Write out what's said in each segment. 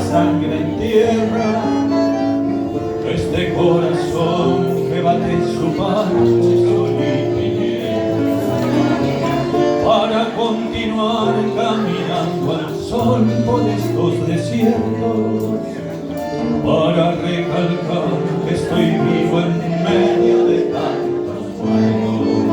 sangre en tierra, este corazón que bate su parche solito y para continuar caminando al sol por estos desiertos, para recalcar que estoy vivo en medio de tantos muertos,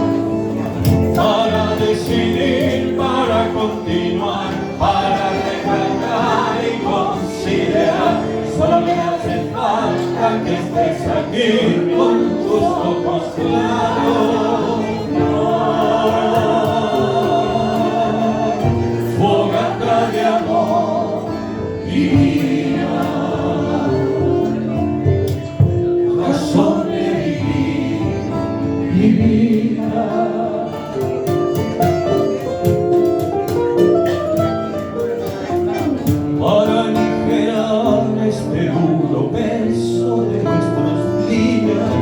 para decidir, para continuar, para recalcar y considerar. Solo me hace falta que estés aquí con tus ojos claros. Fogata de amor y vida, razón de vivir mi vida. Para aligerar este duro peso de nuestros días,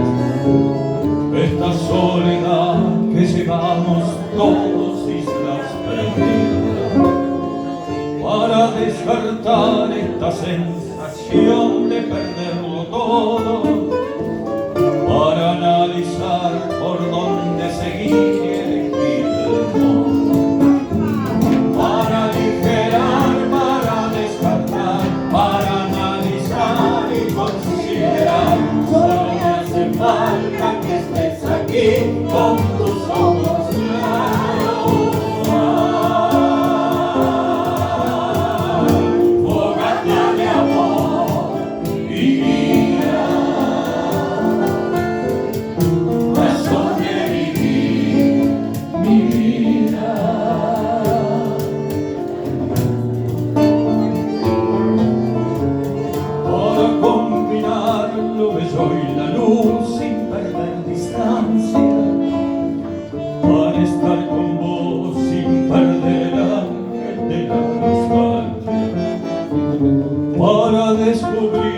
esta soledad que llevamos todos islas perdidas, para despertar esta sensación de perderlo todo, para analizar por dónde seguir y elegir el modo, para aligerar, para despertar, para analizar y considerar. Solo me hace falta que estés aquí con tus ojos claros. Fogata de amor y vida, razón de vivir mi vida. Para combinar lo bello y la luz sin perder distancia, para estar con vos sin perder el ángel de la nostalgia, para descubrir